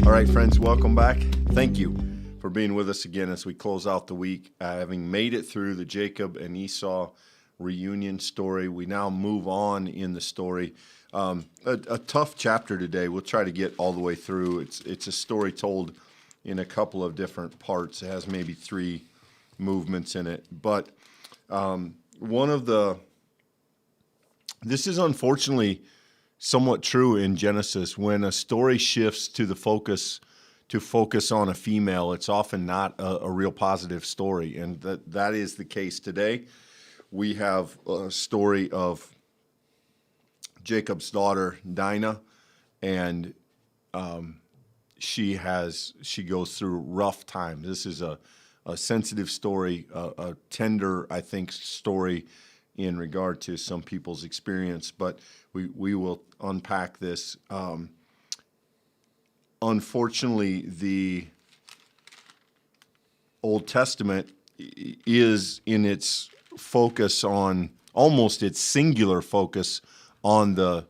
All right, friends, welcome back. Thank you for being with us again as we close out the week. Having made it through the Jacob and Esau reunion story, we now move on in the story. A tough chapter today. We'll try to get all the way through. It's a story told in a couple of different parts. It has maybe 3 movements in it. But this is unfortunately somewhat true in Genesis. When a story shifts to focus on a female, it's often not a real positive story, and that is the case today. We have a story of Jacob's daughter Dinah, and she goes through rough times. This is a sensitive story, a tender, I think, story in regard to some people's experience, but we will unpack this. Unfortunately, the Old Testament is in its focus on, almost its singular focus on the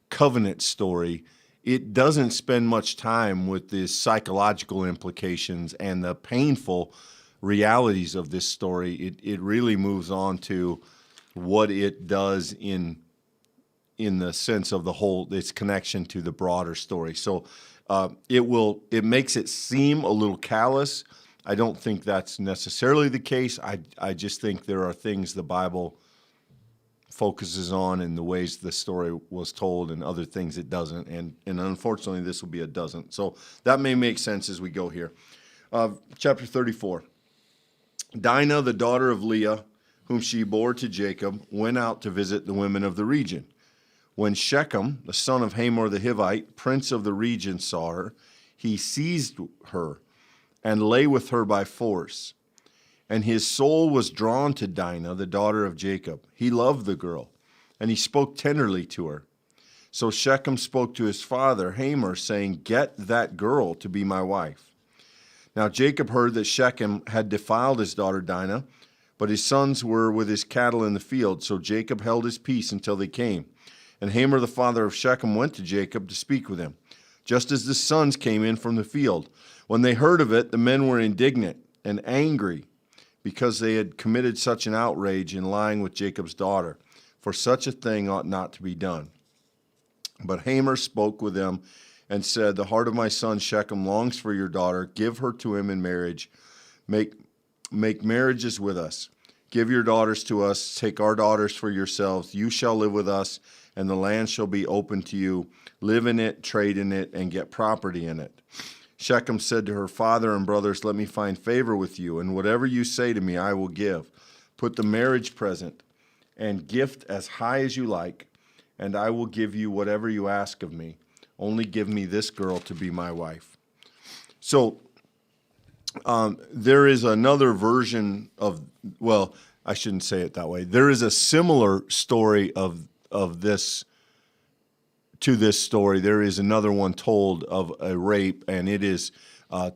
covenant story. It doesn't spend much time with the psychological implications and the painful realities of this story. It really moves on to what it does in the sense of the whole, its connection to the broader story. So it makes it seem a little callous. I don't think that's necessarily the case. I just think there are things the Bible focuses on in the ways the story was told and other things it doesn't. And unfortunately, this will be a doesn't. So that may make sense as we go here. Chapter 34. Dinah, the daughter of Leah, whom she bore to Jacob, went out to visit the women of the region. When Shechem, the son of Hamor the Hivite, prince of the region, saw her, he seized her and lay with her by force. And his soul was drawn to Dinah, the daughter of Jacob. He loved the girl, and he spoke tenderly to her. So Shechem spoke to his father Hamor, saying, "Get that girl to be my wife." Now Jacob heard that Shechem had defiled his daughter Dinah, but his sons were with his cattle in the field. So Jacob held his peace until they came. And Hamor, the father of Shechem, went to Jacob to speak with him, just as the sons came in from the field. When they heard of it, the men were indignant and angry because they had committed such an outrage in lying with Jacob's daughter, for such a thing ought not to be done. But Hamor spoke with them and said, "The heart of my son Shechem longs for your daughter. Give her to him in marriage. Make marriages with us. Give your daughters to us. Take our daughters for yourselves. You shall live with us, and the land shall be open to you. Live in it, trade in it, and get property in it." Shechem said to her father and brothers, "Let me find favor with you, and whatever you say to me I will give. Put the marriage present and gift as high as you like, and I will give you whatever you ask of me. Only give me this girl to be my wife." So there is another version of, well, I shouldn't say it that way. There is a similar story of this, to this story. There is another one told of a rape, and it is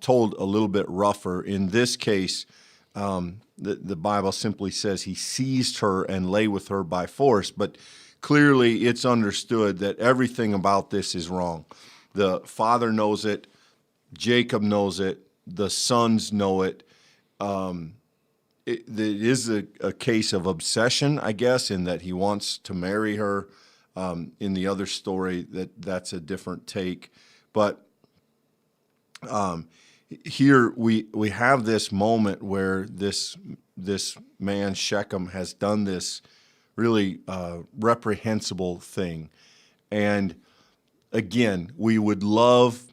told a little bit rougher. In this case, the Bible simply says he seized her and lay with her by force, but clearly it's understood that everything about this is wrong. The father knows it, Jacob knows it, the sons know it. It is a case of obsession, I guess, in that he wants to marry her. In the other story, that's a different take. But here we have this moment where this man, Shechem, has done this really reprehensible thing. And again, we would love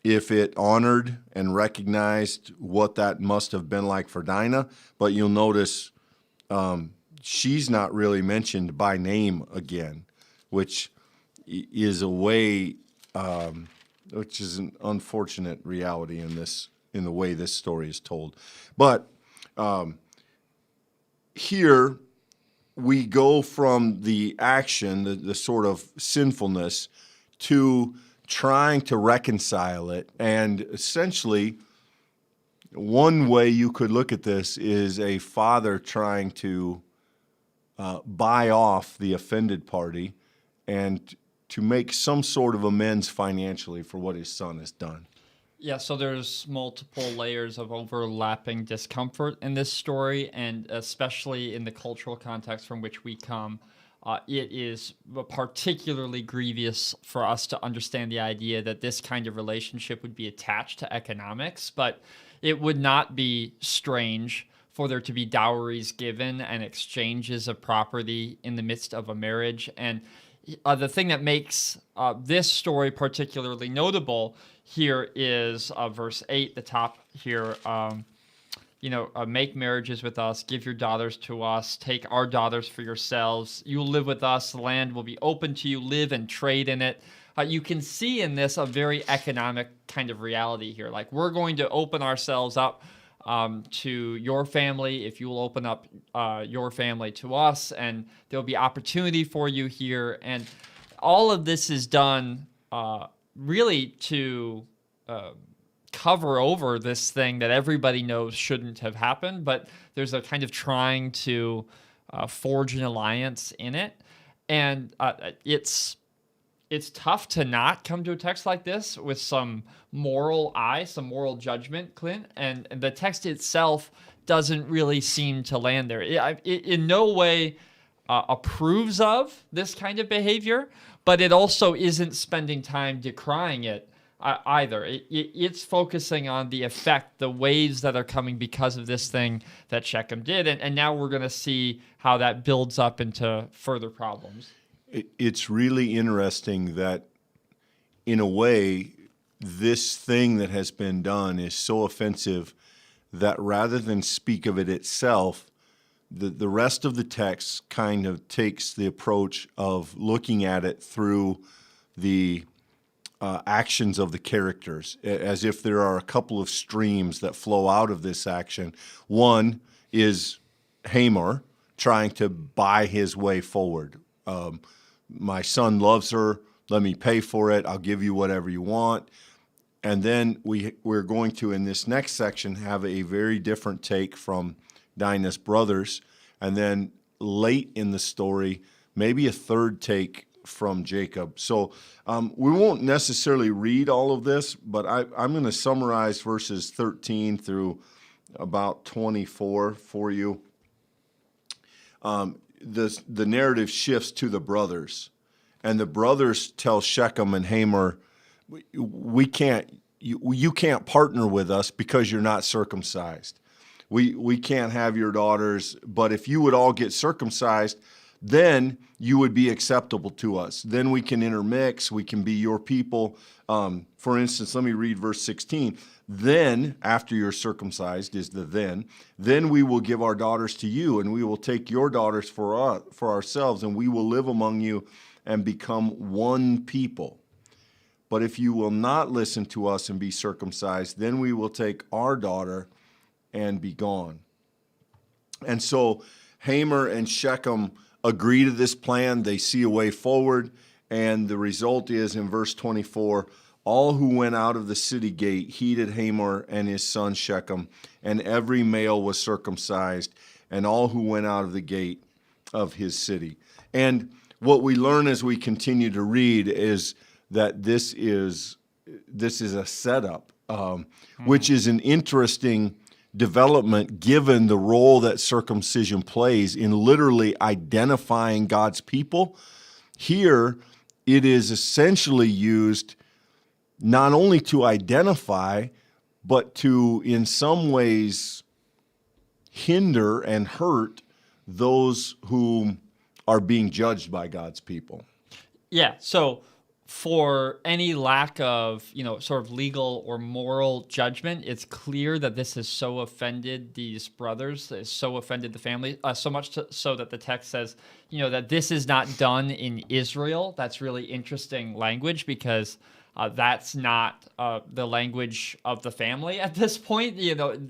if it honored and recognized what that must have been like for Dinah, but you'll notice she's not really mentioned by name again, which is a way, which is an unfortunate reality in the way this story is told. But here we go from the action, the sort of sinfulness, to trying to reconcile it. And essentially, one way you could look at this is a father trying to buy off the offended party and make some sort of amends financially for what his son has done. Yeah, so there's multiple layers of overlapping discomfort in this story, and especially in the cultural context from which we come, it is particularly grievous for us to understand the idea that this kind of relationship would be attached to economics, but it would not be strange for there to be dowries given and exchanges of property in the midst of a marriage. And the thing that makes this story particularly notable here is verse 8, the top here. Make marriages with us, give your daughters to us, take our daughters for yourselves. You will live with us, the land will be open to you, live and trade in it. You can see in this a very economic kind of reality here. Like, we're going to open ourselves up to your family if you will open up your family to us, and there'll be opportunity for you here. And all of this is done really to cover over this thing that everybody knows shouldn't have happened, but there's a kind of trying to forge an alliance in it. And it's tough to not come to a text like this with some moral eye, some moral judgment, Clint. And the text itself doesn't really seem to land there. It in no way approves of this kind of behavior, but it also isn't spending time decrying it either. It's focusing on the effect, the waves that are coming because of this thing that Shechem did. And now we're going to see how that builds up into further problems. It's really interesting that, in a way, this thing that has been done is so offensive that rather than speak of it itself, the rest of the text kind of takes the approach of looking at it through the actions of the characters, as if there are a couple of streams that flow out of this action. One is Hamor trying to buy his way forward. My son loves her. Let me pay for it. I'll give you whatever you want. And then we're going to, in this next section, have a very different take from Dinah's brothers. And then late in the story, maybe a third take from Jacob. So we won't necessarily read all of this, but I'm going to summarize verses 13 through about 24 for you. The narrative shifts to the brothers, and the brothers tell Shechem and Hamor, you can't partner with us because you're not circumcised. We can't have your daughters, but if you would all get circumcised, then you would be acceptable to us. Then we can intermix, we can be your people. For instance, let me read verse 16. Then, after you're circumcised is the then we will give our daughters to you, and we will take your daughters for ourselves, and we will live among you and become one people. But if you will not listen to us and be circumcised, then we will take our daughter and be gone. And so Hamor and Shechem agree to this plan. They see a way forward, and the result is, in verse 24, all who went out of the city gate heeded Hamor and his son Shechem, and every male was circumcised, and all who went out of the gate of his city. And what we learn as we continue to read is that this is a setup, which is an interesting development given the role that circumcision plays in literally identifying God's people. Here, it is essentially used not only to identify, but to, in some ways, hinder and hurt those who are being judged by God's people. Yeah, so for any lack of, sort of legal or moral judgment, it's clear that this has so offended these brothers, it's so offended the family, so much so that the text says, that this is not done in Israel. That's really interesting language, because that's not the language of the family at this point.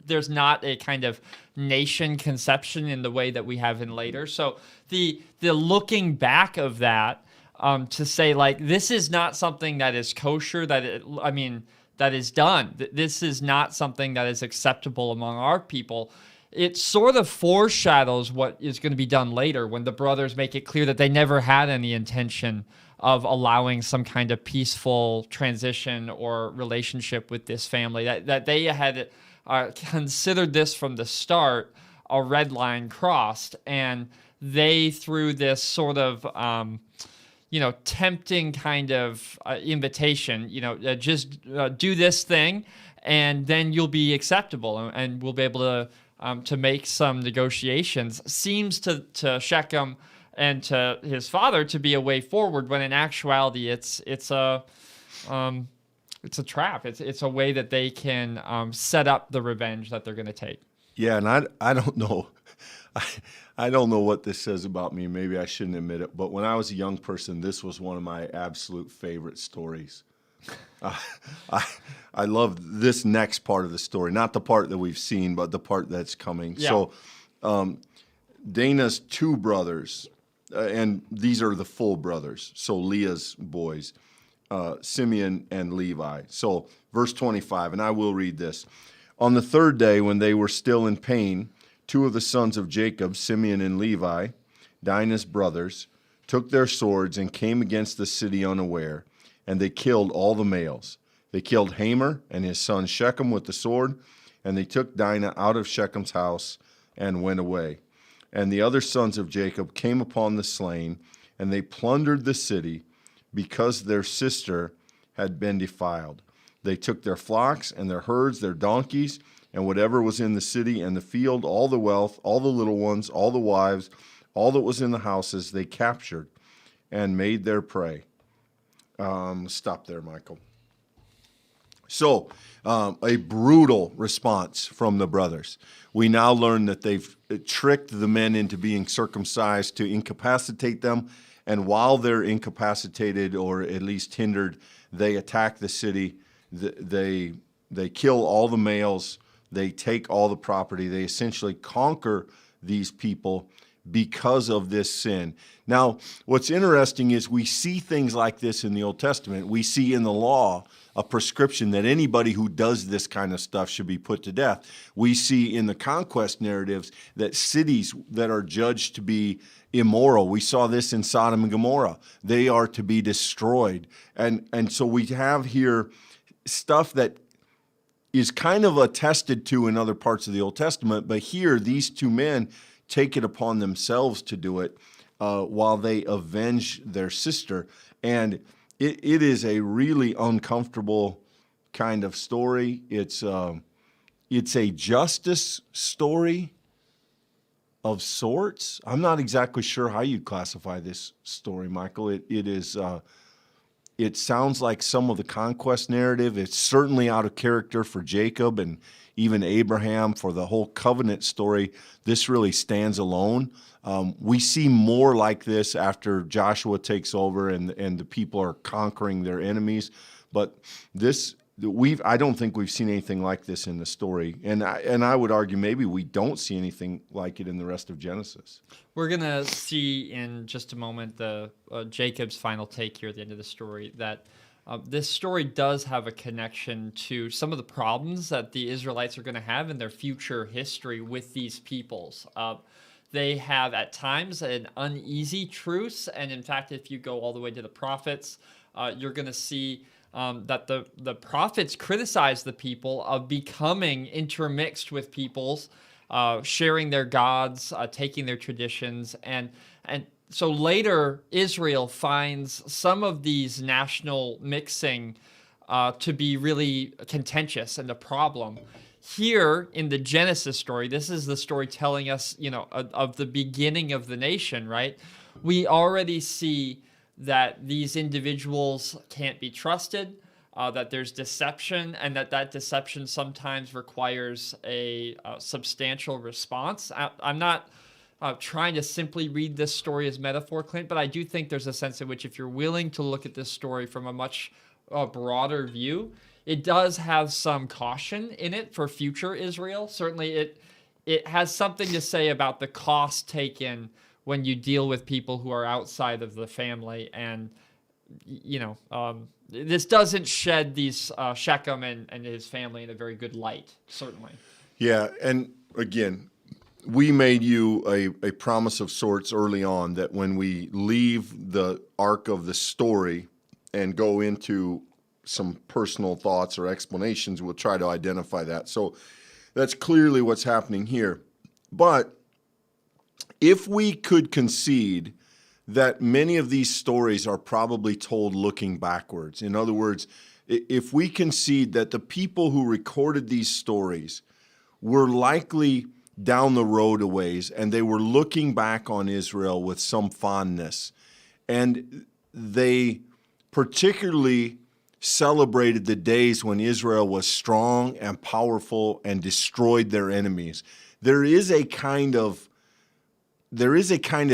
There's not a kind of nation conception in the way that we have in later. So the looking back of that, to say, like, this is not something that is kosher, that is done. This is not something that is acceptable among our people. It sort of foreshadows what is going to be done later when the brothers make it clear that they never had any intention of allowing some kind of peaceful transition or relationship with this family. That they had considered this from the start a red line crossed, and they, through this sort of tempting kind of invitation, just do this thing, and then you'll be acceptable, and we'll be able to make some negotiations, seems to Shechem and to his father to be a way forward, when in actuality it's a trap. It's a way that they can set up the revenge that they're going to take. Yeah, and I don't know. I don't know what this says about me. Maybe I shouldn't admit it, but when I was a young person, this was one of my absolute favorite stories. I love this next part of the story, not the part that we've seen, but the part that's coming. Yeah. So Dinah's two brothers, and these are the full brothers, so Leah's boys, Simeon and Levi. So verse 25, and I will read this. On the third day, when they were still in pain, two of the sons of Jacob, Simeon and Levi, Dinah's brothers, took their swords and came against the city unaware, and they killed all the males. They killed Hamor and his son Shechem with the sword, and they took Dinah out of Shechem's house and went away. And the other sons of Jacob came upon the slain, and they plundered the city because their sister had been defiled. They took their flocks and their herds, their donkeys, and whatever was in the city and the field, all the wealth, all the little ones, all the wives, all that was in the houses, they captured and made their prey. Stop there, Michael. So, a brutal response from the brothers. We now learn that they've tricked the men into being circumcised to incapacitate them, and while they're incapacitated or at least hindered, they attack the city. They kill all the males. They take all the property. They essentially conquer these people because of this sin. Now, what's interesting is we see things like this in the Old Testament. We see in the law a prescription that anybody who does this kind of stuff should be put to death. We see in the conquest narratives that cities that are judged to be immoral, we saw this in Sodom and Gomorrah, they are to be destroyed. And so we have here stuff that is kind of attested to in other parts of the Old Testament, but here these two men take it upon themselves to do it while they avenge their sister. And it is a really uncomfortable kind of story. It's a justice story of sorts. I'm not exactly sure how you'd classify this story, Michael. It sounds like some of the conquest narrative. It's certainly out of character for Jacob and even Abraham. For the whole covenant story, this really stands alone. We see more like this after Joshua takes over and the people are conquering their enemies. But I don't think we've seen anything like this in the story. And I would argue maybe we don't see anything like it in the rest of Genesis. We're going to see in just a moment the Jacob's final take here at the end of the story, that this story does have a connection to some of the problems that the Israelites are going to have in their future history with these peoples. They have at times an uneasy truce, and in fact, if you go all the way to the prophets, you're going to see that the prophets criticize the people of becoming intermixed with peoples, sharing their gods, taking their traditions, and so later Israel finds some of these national mixing to be really contentious and a problem. Here in the Genesis story, this is the story telling us, of the beginning of the nation, right? We already see that these individuals can't be trusted, that there's deception, and that deception sometimes requires a substantial response. I'm not trying to simply read this story as metaphor, Clint, but I do think there's a sense in which if you're willing to look at this story from a much broader view, it does have some caution in it for future Israel. Certainly it has something to say about the cost taken when you deal with people who are outside of the family. And, this doesn't shed these Shechem and his family in a very good light, certainly. Yeah, and again, we made you a promise of sorts early on that when we leave the arc of the story and go into some personal thoughts or explanations, we'll try to identify that. So that's clearly what's happening here. But if we could concede that many of these stories are probably told looking backwards, in other words, if we concede that the people who recorded these stories were likely down the road a ways and they were looking back on Israel with some fondness, and they particularly celebrated the days when Israel was strong and powerful and destroyed their enemies, there is a kind of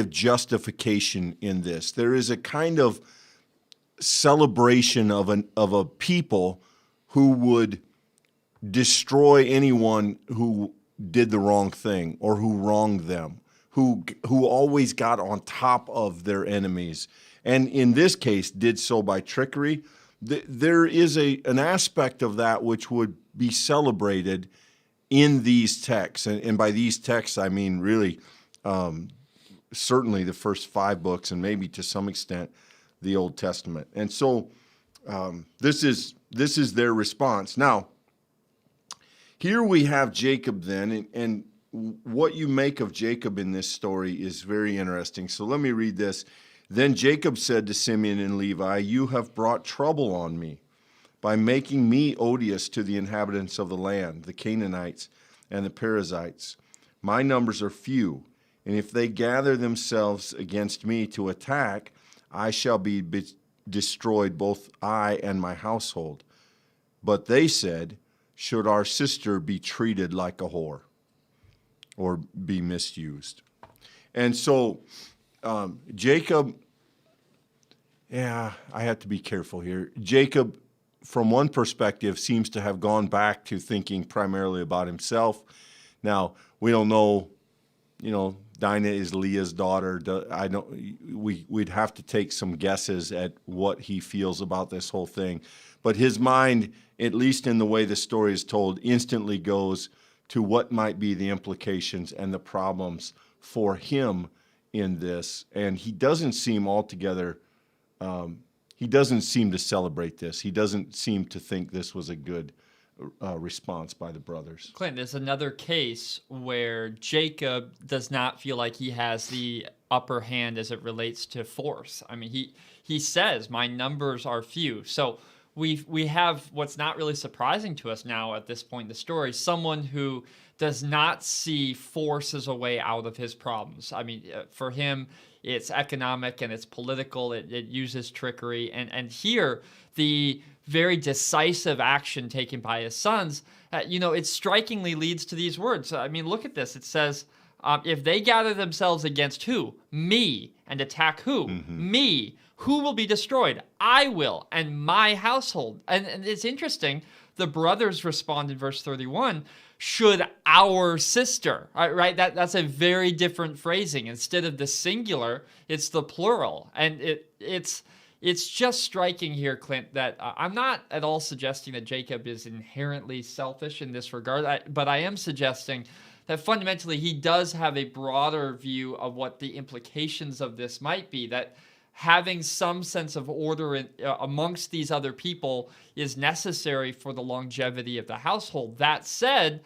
justification in this. There is a kind of celebration of a people who would destroy anyone who did the wrong thing or who wronged them, who always got on top of their enemies, and in this case did so by trickery. There is an aspect of that which would be celebrated in these texts, and by these texts I mean really certainly the first 5 books and maybe to some extent the Old Testament. And so this is their response. Now, here we have Jacob then, and what you make of Jacob in this story is very interesting. So let me read this. Then Jacob said to Simeon and Levi, "You have brought trouble on me by making me odious to the inhabitants of the land, the Canaanites and the Perizzites. My numbers are few, and if they gather themselves against me to attack, I shall be destroyed, both I and my household." But they said, "Should our sister be treated like a whore or be misused?" And so Jacob, I have to be careful here. Jacob, from one perspective, seems to have gone back to thinking primarily about himself. Now, we don't know, Dinah is Leah's daughter. We'd have to take some guesses at what he feels about this whole thing. But his mind, at least in the way the story is told, instantly goes to what might be the implications and the problems for him in this. And he doesn't seem altogether, he doesn't seem to celebrate this. He doesn't seem to think this was a good response by the brothers. Clint, there's another case where Jacob does not feel like he has the upper hand as it relates to force. I mean, he says, "My numbers are few." So we have what's not really surprising to us now at this point in the story, someone who does not see force as a way out of his problems. I mean, for him, it's economic and it's political. It uses trickery. And here, the very decisive action taken by his sons, it strikingly leads to these words. I mean, look at this. It says, if they gather themselves against who? Me. And attack who? Mm-hmm. Me. Who will be destroyed? I will, and my household. And it's interesting. The brothers respond in verse 31, "Should our sister," right? That's a very different phrasing. Instead of the singular, it's the plural. And it's just striking here, Clint, that I'm not at all suggesting that Jacob is inherently selfish in this regard, but I am suggesting that fundamentally he does have a broader view of what the implications of this might be, that having some sense of order amongst these other people is necessary for the longevity of the household. That said,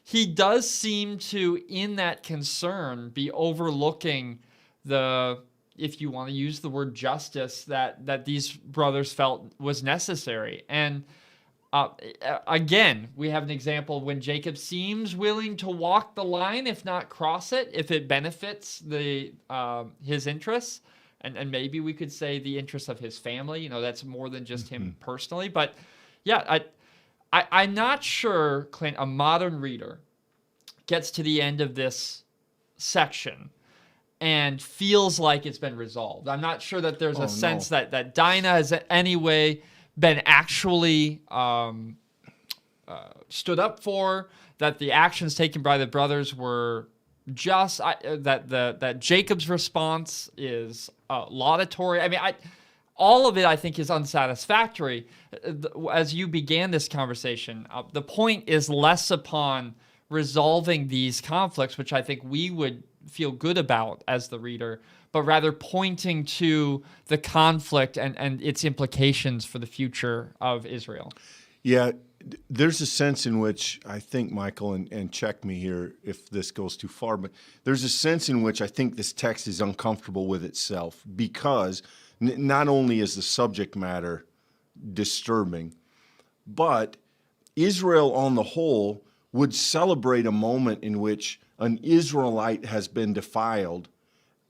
he does seem to, in that concern, be overlooking the, if you want to use the word justice, that these brothers felt was necessary. And again, we have an example when Jacob seems willing to walk the line, if not cross it, if it benefits his interests. And maybe we could say the interests of his family. That's more than just him personally. But yeah, I'm not sure, Clint, a modern reader gets to the end of this section and feels like it's been resolved. I'm not sure that there's a sense that Dinah has in any way been actually stood up for, that the actions taken by the brothers were just, that Jacob's response is laudatory. I mean, all of it, I think, is unsatisfactory. As you began this conversation, the point is less upon resolving these conflicts, which I think we would feel good about as the reader, but rather pointing to the conflict and its implications for the future of Israel. Yeah, there's a sense in which I think, Michael, and check me here if this goes too far, but there's a sense in which I think this text is uncomfortable with itself because not only is the subject matter disturbing, but Israel on the whole would celebrate a moment in which an Israelite has been defiled,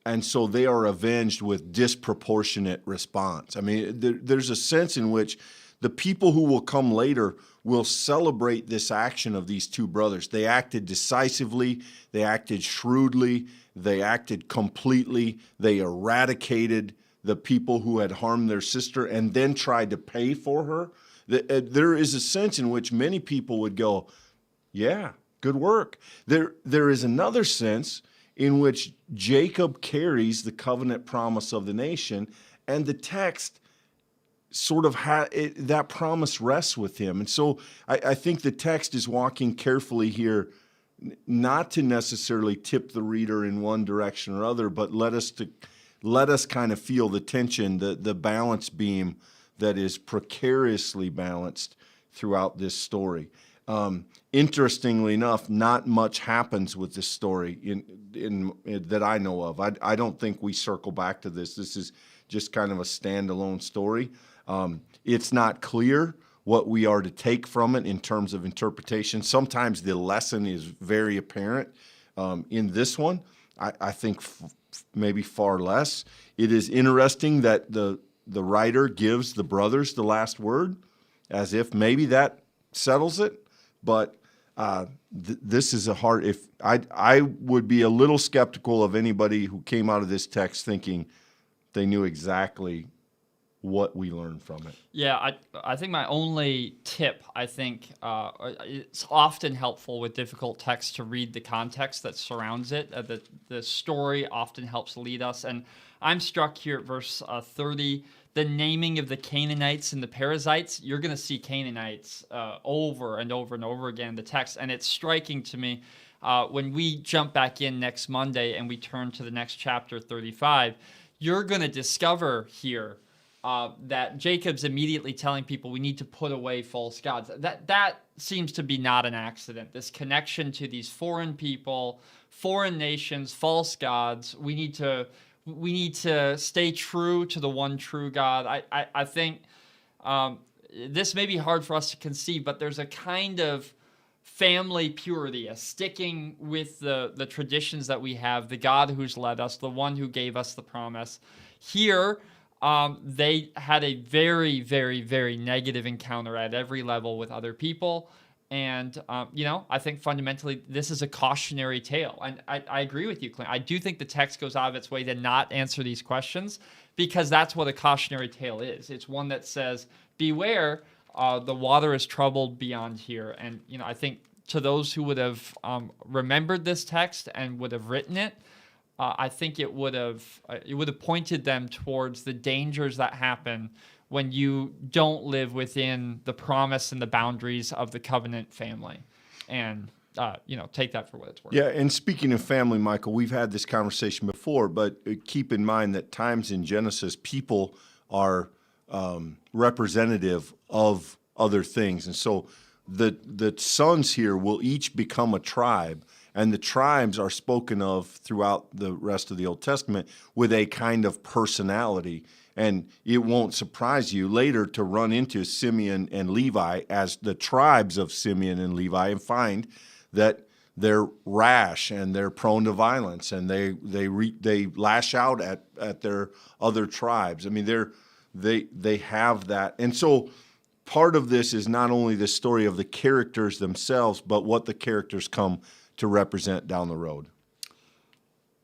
and so they are avenged with disproportionate response. I mean, there's a sense in which the people who will come later will celebrate this action of these two brothers. They acted decisively, they acted shrewdly, they acted completely, they eradicated the people who had harmed their sister and then tried to pay for her. There is a sense in which many people would go, yeah, good work. There is another sense in which Jacob carries the covenant promise of the nation, and the text sort of that promise rests with him. And so I think the text is walking carefully here, not to necessarily tip the reader in one direction or other, but let us kind of feel the tension, the balance beam that is precariously balanced throughout this story. Interestingly enough, not much happens with this story in that I know of. I don't think we circle back to this. This is just kind of a standalone story. It's not clear what we are to take from it in terms of interpretation. Sometimes the lesson is very apparent. In this one, I think maybe far less. It is interesting that the writer gives the brothers the last word, as if maybe that settles it. But this is a hard. If I would be a little skeptical of anybody who came out of this text thinking they knew exactly what we learned from it. Yeah, I think my only tip, I think it's often helpful with difficult text to read the context that surrounds it. The story often helps lead us. And I'm struck here at verse 30, the naming of the Canaanites and the Perizzites. You're going to see Canaanites over and over and over again in the text. And it's striking to me when we jump back in next Monday and we turn to the next chapter, 35, you're going to discover here that Jacob's immediately telling people we need to put away false gods. That seems to be not an accident. This connection to these foreign people, foreign nations, false gods. We need to stay true to the one true God. I think this may be hard for us to conceive, but there's a kind of family purity, a sticking with the traditions that we have, the God who's led us, the one who gave us the promise. Here, they had a very, very, very negative encounter at every level with other people. And, I think fundamentally this is a cautionary tale. And I agree with you, Clint. I do think the text goes out of its way to not answer these questions because that's what a cautionary tale is. It's one that says, beware, the water is troubled beyond here. And, I think to those who would have remembered this text and would have written it, I think it would have pointed them towards the dangers that happen when you don't live within the promise and the boundaries of the covenant family. And, take that for what it's worth. Yeah, and speaking of family, Michael, we've had this conversation before, but keep in mind that times in Genesis, people are representative of other things. And so the sons here will each become a tribe. And the tribes are spoken of throughout the rest of the Old Testament with a kind of personality. And it won't surprise you later to run into Simeon and Levi as the tribes of Simeon and Levi and find that they're rash and they're prone to violence and they lash out at their other tribes. I mean, they have that. And so part of this is not only the story of the characters themselves, but what the characters come to represent down the road.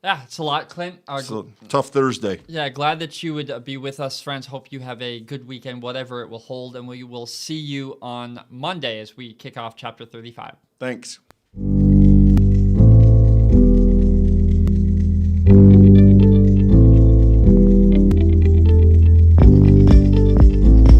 Yeah, it's a lot, Clint. It's a tough Thursday. Yeah, glad that you would be with us, friends. Hope you have a good weekend, whatever it will hold, and we will see you on Monday as we kick off chapter 35. Thanks.